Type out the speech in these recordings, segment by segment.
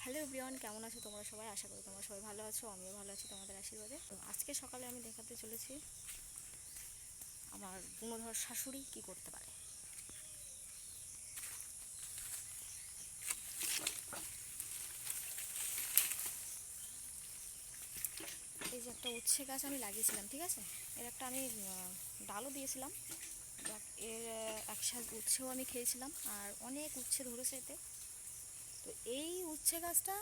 Hello everyone, কেমন আছো তোমরা সবাই? আশা করি তোমরা সবাই ভালো আছো, আমিও ভালো আছি তোমাদের আশীর্বাদে। তো আজকে সকালে আমি দেখাতে চলেছি আমার গুণধর শাশুড়ি কি করতে পারে। এই যে একটা উচ্ছে গাছ আমি লাগিয়েছিলাম, ঠিক আছে, এর একটা আমি ডালও দিয়েছিলাম, এর একসাথে উচ্ছেও আমি খেয়েছিলাম, আর অনেক উচ্ছে ধরেছে এতে। তো এই উচ্ছে গাছটা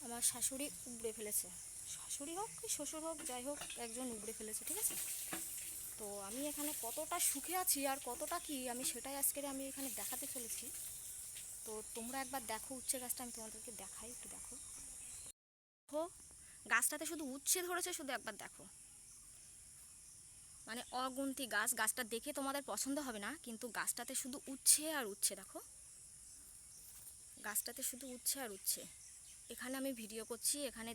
আমার শাশুড়ি উপড়ে ফেলেছে, শাশুড়ি হোক কি শ্বশুর হোক, যাই হোক একজন উপড়ে ফেলেছে, ঠিক আছে। তো আমি এখানে কতটা সুখে আছি আর কতটা কি, আমি সেটাই আজকে আমি এখানে দেখাতে চলেছি। তো তোমরা একবার দেখো উচ্ছে গাছটা, আমি তোমাদেরকে দেখাই, একটু দেখো। গাছটাতে শুধু উচ্ছে ধরেছে, শুধু একবার দেখো, মানে অগুন্তি গাছ। গাছটা দেখে তোমাদের পছন্দ হবে না, কিন্তু গাছটাতে শুধু উচ্ছে আর উচ্ছে, দেখো গাছটাতে শুধু উচ্ছে আর উচ্ছে। এখানে আমি ভিডিও করছি, এখানে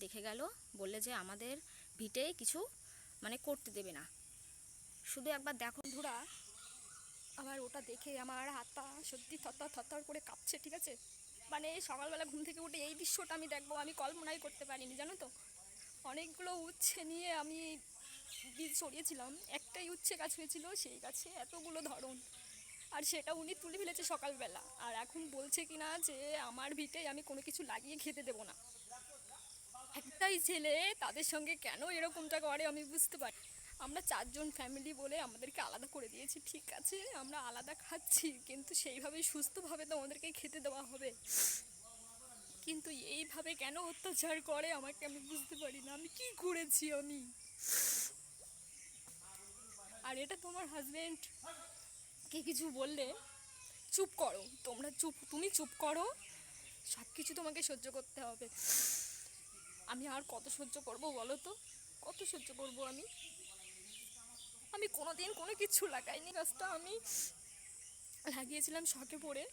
দেখে গেল, বললে যে আমাদের ভিটে কিছু মানে করতে দেবে না। শুধু একবার দেখো বন্ধুরা, আমার ওটা দেখে আমার হাত পা সত্যি থরথর করে কাঁপছে, ঠিক আছে। মানে সকালবেলা ঘুম থেকে উঠে এই দৃশ্যটা আমি দেখবো, আমি কল্পনাই করতে পারিনি, জানো তো। অনেকগুলো উচ্ছে নিয়ে আমি বীজ ছড়িয়েছিলাম, একটাই উচ্ছে গাছ হয়েছিল, সেই গাছে এতগুলো ধরন, আর সেটা উনি তুলে ফেলেছে সকালবেলা। আর এখন বলছে কিনা যে আমার ভিটে আমি কোনো কিছু লাগিয়ে খেতে দেবো না। একটাই ছেলে, তাদের সঙ্গে কেন এরকমটা করে আমি বুঝতে পারি। আমরা চারজন ফ্যামিলি বলে আমাদেরকে আলাদা করে দিয়েছি, ঠিক আছে, আমরা আলাদা খাচ্ছি, কিন্তু সেইভাবেই সুস্থভাবে তো আমাদেরকে খেতে দেওয়া হবে। কিন্তু এইভাবে কেন অত্যাচার করে আমাকে, আমি বুঝতে পারি না, আমি কি করেছি আমি। আর এটা তোমার হাজবেন্ড কে কিছু বললে চুপ করো, তোমরা চুপ, তুমি চুপ করো, সব কিছু তোমাকে সহ্য করতে হবে। আমি আর কত সহ্য করবো বলো তো, কত সহ্য করবো আমি। আমি কোনোদিন কোনো কিছু লাগাইনি, গাছটা আমি লাগিয়েছিলাম শখে পড়ে,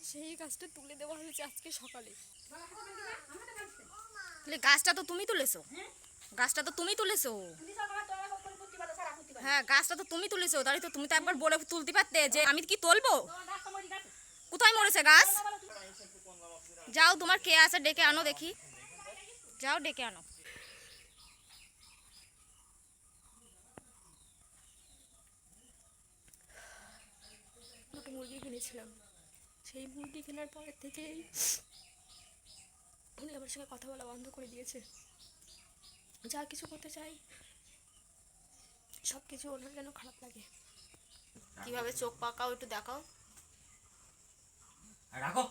সেই গাছটা তুলে দেওয়া হয়েছে আজকে সকালে। গাছটা তো তুমি তুলেছো, গাছটা তো তুমি তুলেছো, হ্যাঁ গাছটা তো তুমি তুলেছো, তাই তো তুমি তো একবার বলে তুলতে পারতে যে আমি কি তুলবো। কোথায় মরেছে গাছ? যাও তোমার কে আছে ডেকে আনো দেখি, যাও ডেকে আনো। দুটো মুরগি কিনেছিলাম, সেই মুরগি কেনার পর থেকেই উনি আমার সঙ্গে কথা বলা বন্ধ করে দিয়েছে। যা কিছু করতে চাই সব কিছু ওনার যেন খারাপ লাগে। কিভাবে চোখ পাকাও একটু দেখাও। রাখো,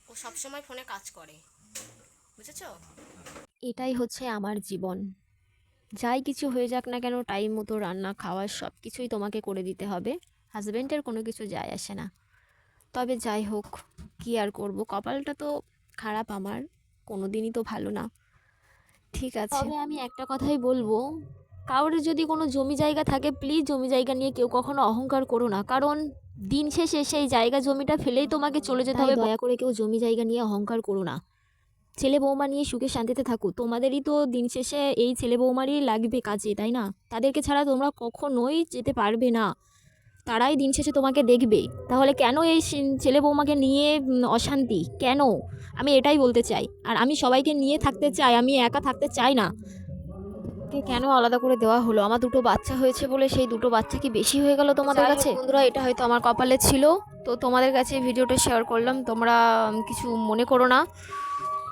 ও সবসময় ফোনে কাজ করে, বুঝেছো? এটাই হচ্ছে আমার জীবন। যাই কিছু হয়ে যাক না কেন, টাইম মতো রান্না খাওয়া সব কিছুই তোমাকে করে দিতে হবে। হাজব্যান্ডের কোনো কিছু যায় আসে না। তবে যাই হোক, কি আর করব, কপালটা তো খারাপ আমার, কোনো দিনই তো ভালো না। ঠিক আছে, তবে আমি একটা কথাই বলবো, কারোর যদি কোনো জমি জায়গা থাকে, প্লিজ জমি জায়গা নিয়ে কেউ কখনো অহংকার করো না, কারণ দিন শেষে সেই জায়গা জমিটা ফেলেই তোমাকে চলে যেতে হবে। দয়া করে কেউ জমি জায়গা নিয়ে অহংকার করো না। ছেলে বৌমা নিয়ে সুখে শান্তিতে থাকো, তোমাদেরই তো দিন শেষে এই ছেলে বৌমারই লাগবে কাজে, তাই না? তাদেরকে ছাড়া তোমরা কখনোই যেতে পারবে না, তারাই দিন শেষে তোমাকে দেখবে। তাহলে কেন এই ছেলে বৌমাকে নিয়ে অশান্তি কেন? আমি এটাই বলতে চাই। আর আমি সবাইকে নিয়ে থাকতে চাই, আমি একা থাকতে চাই না। কেন আলাদা করে দেওয়া হলো? আমার দুটো বাচ্চা হয়েছে বলে সেই দুটো বাচ্চা কি বেশি হয়ে গেল তোমাদের কাছে? বন্ধুরা, এটা হয়তো আমার কপালে ছিল, তো তোমাদের কাছে ভিডিওটা শেয়ার করলাম, তোমরা কিছু মনে করো না।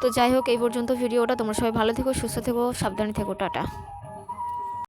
তো যাই হোক, এই পর্যন্ত ভিডিওটা। তোমরা সবাই ভালো থেকো, সুস্থ থেকো, সাবধানে থেকো, টাটা।